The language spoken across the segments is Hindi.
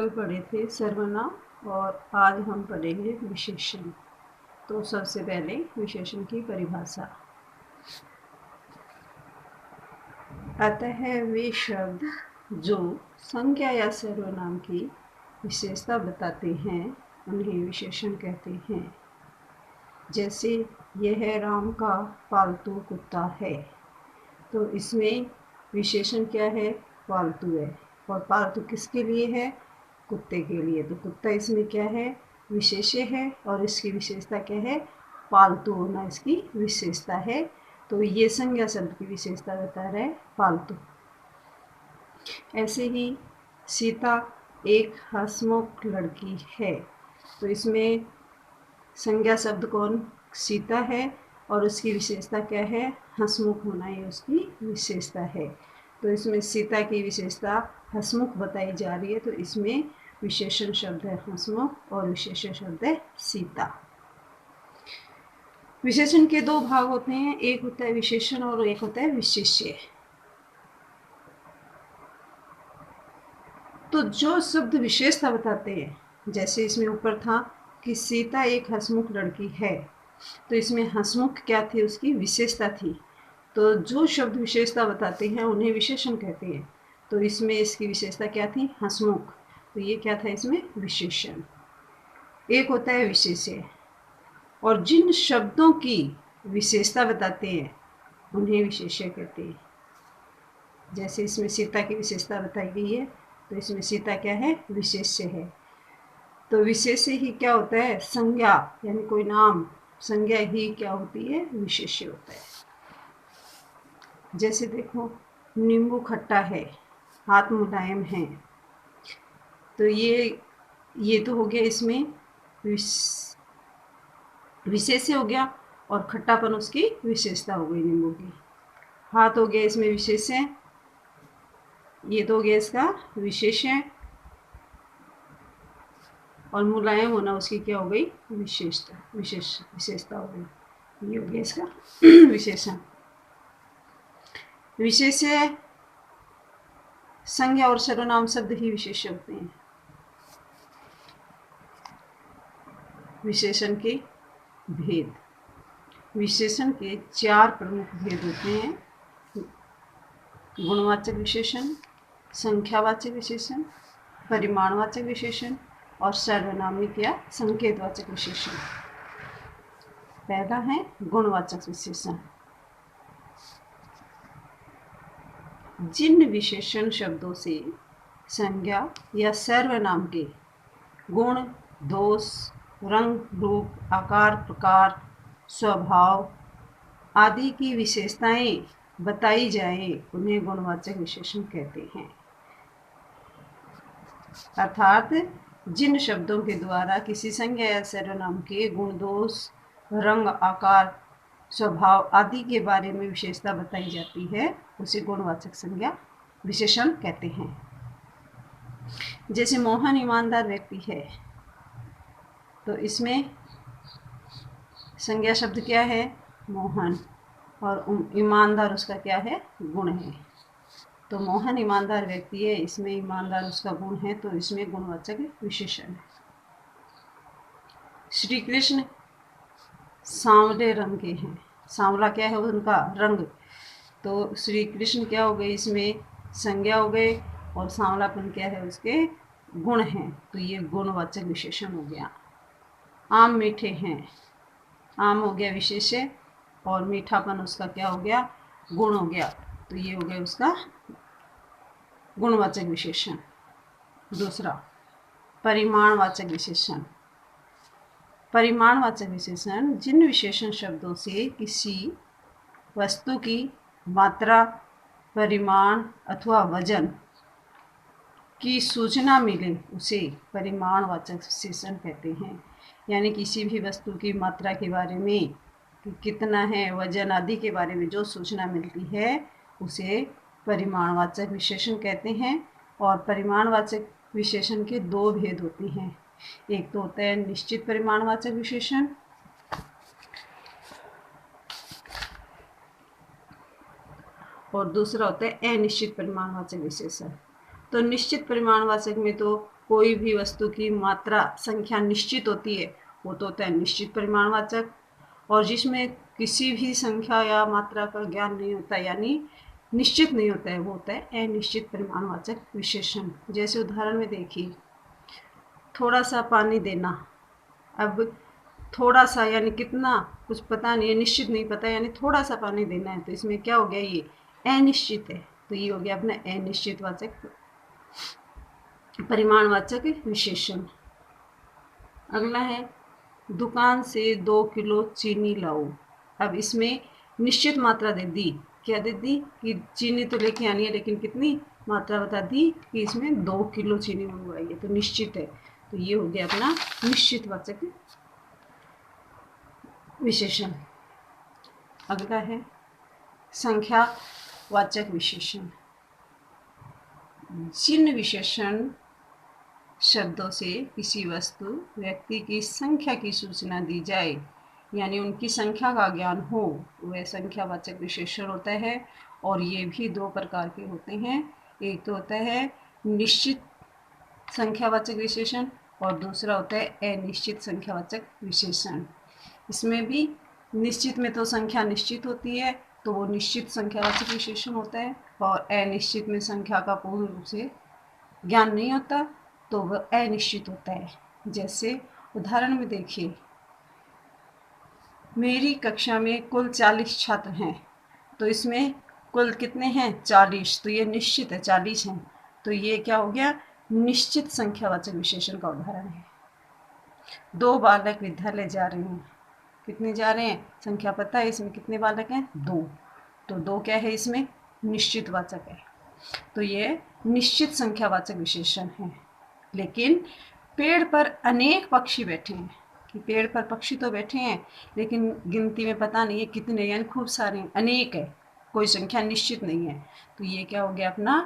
कल पढ़े थे सर्वनाम और आज हम पढ़ेंगे विशेषण। तो सबसे पहले विशेषण की परिभाषा। अतः वे शब्द जो संज्ञा या सर्वनाम की विशेषता बताते हैं उन्हें विशेषण कहते हैं। जैसे यह राम का पालतू कुत्ता है, तो इसमें विशेषण क्या है? पालतू है। और पालतू किसके लिए है? कुत्ते के लिए। तो कुत्ता इसमें क्या है? विशेष्य है। और इसकी विशेषता क्या है? पालतू होना इसकी विशेषता है। तो ये संज्ञा शब्द की विशेषता बता रहा है पालतू। ऐसे ही सीता एक हंसमुख लड़की है, तो इसमें संज्ञा शब्द कौन? सीता है। और उसकी विशेषता क्या है? हंसमुख होना, ये उसकी विशेषता है। तो इसमें सीता की विशेषता हंसमुख बताई जा रही है, तो इसमें विशेषण शब्द है हंसमुख और विशेषण शब्द है सीता। विशेषण के दो भाग होते हैं, एक होता है विशेषण और एक होता है विशेष्य। तो जो शब्द विशेषता बताते हैं, जैसे इसमें ऊपर था कि सीता एक हंसमुख लड़की है, तो इसमें हंसमुख क्या थी? उसकी विशेषता थी। तो जो शब्द विशेषता बताते हैं उन्हें विशेषण कहते हैं। तो इसमें इसकी विशेषता क्या थी? हंसमुख। तो ये क्या था? इसमें विशेषण। एक होता है विशेष्य, और जिन शब्दों की विशेषता बताते हैं उन्हें विशेष्य कहते हैं। जैसे इसमें सीता की विशेषता बताई गई है, तो इसमें सीता क्या है? विशेष्य है। तो विशेष्य ही क्या होता है? संज्ञा, यानी कोई नाम संज्ञा ही क्या होती है? विशेष्य होता है। जैसे देखो, नींबू खट्टा है, हाथ मुलायम है, तो ये तो हो गया इसमें विशेष्य हो गया, और खट्टापन उसकी विशेषता हो गई नींबू की। हाथ हो गया इसमें विशेष्य, ये तो हो गया इसका विशेष्य, और मुलायम होना उसकी क्या हो गई? विशेषता हो गई। ये हो गया इसका विशेषण। विशेष्य, संज्ञा और सर्वनाम शब्द ही विशेष्य होते हैं। विशेषण के भेद। विशेषण के 4 प्रमुख भेद होते हैं: गुणवाचक विशेषण, संख्यावाचक विशेषण, परिमाणवाचक विशेषण और सार्वनामिक या संकेतवाचक विशेषण। पहला है गुणवाचक विशेषण। जिन विशेषण शब्दों से संज्ञा या सर्वनाम के गुण, दोष, रंग, रूप, आकार, प्रकार, स्वभाव आदि की विशेषताएं बताई जाए उन्हें गुणवाचक विशेषण कहते हैं। अर्थात जिन शब्दों के द्वारा किसी संज्ञा या सर्वनाम के गुण, दोष, रंग, आकार, स्वभाव आदि के बारे में विशेषता बताई जाती है उसे गुणवाचक संज्ञा विशेषण कहते हैं। जैसे मोहन ईमानदार व्यक्ति है, तो इसमें संज्ञा शब्द क्या है? मोहन, और ईमानदार उसका क्या है? गुण है। तो मोहन ईमानदार व्यक्ति है, इसमें ईमानदार उसका गुण है, तो इसमें गुणवाचक विशेषण है। श्री कृष्ण सांवले रंग के हैं, सांवला क्या है? उनका रंग। तो श्री कृष्ण क्या हो गए? इसमें संज्ञा हो गए, और सांवलापन क्या है? उसके गुण हैं, तो ये गुणवाचक विशेषण हो गया। आम मीठे हैं, आम हो गया विशेष्य, और मीठापन उसका क्या हो गया? गुण हो गया, तो ये हो गया उसका गुणवाचक विशेषण। दूसरा, परिमाणवाचक विशेषण। परिमाणवाचक विशेषण जिन विशेषण शब्दों से किसी वस्तु की मात्रा, परिमाण अथवा वजन की सूचना मिले उसे परिमाणवाचक विशेषण कहते हैं। यानी किसी भी वस्तु की मात्रा के बारे में कि कितना है, वजन आदि के बारे में जो सूचना मिलती है उसे परिमाणवाचक विशेषण कहते हैं। और परिमाणवाचक विशेषण के 2 भेद होते हैं। एक तो होता है निश्चित परिमाणवाचक विशेषण, और दूसरा होता है अनिश्चित परिमाणवाचक विशेषण। तो निश्चित परिमाणवाचक में तो कोई भी वस्तु की मात्रा संख्या निश्चित होती है वो तो होता है निश्चित परिमाणवाचक, और जिसमें किसी भी संख्या या मात्रा का ज्ञान नहीं होता यानी निश्चित नहीं होता है वो होता है अनिश्चित परिमाणवाचक विशेषण। जैसे उदाहरण में देखिए, थोड़ा सा पानी देना। अब थोड़ा सा यानी कितना कुछ पता नहीं है, निश्चित नहीं पता यानी थोड़ा सा पानी देना है, तो इसमें क्या हो गया, ये अनिश्चित है, तो ये हो गया अपना अनिश्चितवाचक परिमाणवाचक विशेषण। अगला है दुकान से 2 किलो चीनी लाओ। अब इसमें निश्चित मात्रा दे दी, क्या दे दी कि चीनी तो लेके आनी है, लेकिन कितनी मात्रा बता दी कि इसमें 2 किलो चीनी मंगवाई है, तो निश्चित है, तो ये हो गया अपना निश्चितवाचक विशेषण। अगला है संख्यावाचक विशेषण। जिन विशेषण शब्दों से किसी वस्तु व्यक्ति की संख्या की सूचना दी जाए यानी उनकी संख्या का ज्ञान हो वह संख्यावाचक विशेषण होता है। और ये भी 2 प्रकार के होते हैं, एक तो होता है निश्चित संख्यावाचक विशेषण और दूसरा होता है अनिश्चित संख्यावाचक विशेषण। इसमें भी निश्चित में तो संख्या निश्चित होती है तो वो निश्चित संख्यावाचक विशेषण होता है, और अनिश्चित में संख्या का पूर्ण रूप से ज्ञान नहीं होता तो वह अनिश्चित होता है। जैसे उदाहरण में देखिए, मेरी कक्षा में कुल 40 छात्र हैं, तो इसमें कुल कितने हैं 40, तो ये निश्चित है 40 हैं, तो ये क्या हो गया निश्चित संख्यावाचक विशेषण का उदाहरण है। 2 बालक विद्यालय जा रहे हैं, कितने जा रहे हैं संख्या पता है, इसमें कितने बालक हैं 2, तो 2 क्या है इसमें निश्चितवाचक है, तो ये निश्चित संख्यावाचक विशेषण है। लेकिन पेड़ पर अनेक पक्षी बैठे हैं, कि पेड़ पर पक्षी तो बैठे हैं लेकिन गिनती में पता नहीं है कितने, यानी खूब सारे हैं, अनेक है, कोई संख्या निश्चित नहीं है, तो ये क्या हो गया अपना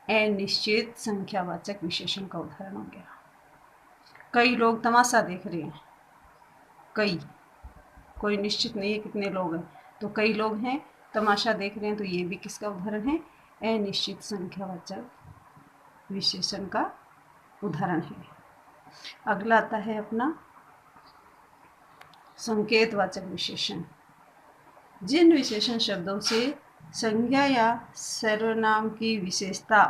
अनिश्चित संख्यावाचक विशेषण का उदाहरण हो गया। कई लोग तमाशा देख रहे हैं, कोई निश्चित नहीं है कितने लोग हैं, तो कई लोग हैं तमाशा देख रहे हैं, तो ये भी किसका उदाहरण है अनिश्चित संख्यावाचक विशेषण का उदाहरण है। अगला आता है अपना संकेतवाचक विशेषण। जिन विशेषण शब्दों से संज्ञा या सर्वनाम की विशेषता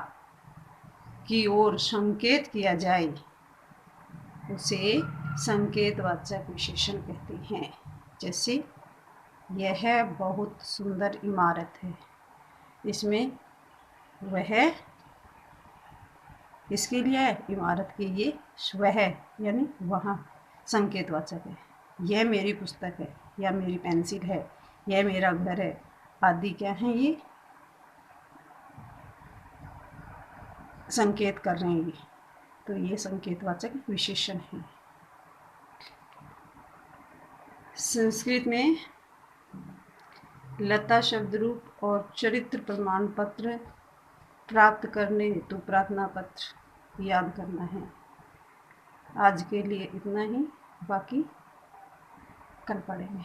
की ओर संकेत किया जाए उसे संकेतवाचक विशेषण कहते हैं। जैसे यह बहुत सुंदर इमारत है, इसमें वह इसके लिए है, इमारत के लिए वह यानी वहाँ संकेतवाचक है। यह मेरी पुस्तक है या मेरी पेंसिल है, यह मेरा घर है आदि क्या है, ये संकेत कर रहे हैं ये, तो ये संकेतवाचक विशेषण है। संस्कृत में लता शब्द रूप और चरित्र प्रमाण पत्र प्राप्त करने हेतु प्रार्थना पत्र याद करना है। आज के लिए इतना ही, बाकी कल पढ़ेंगे।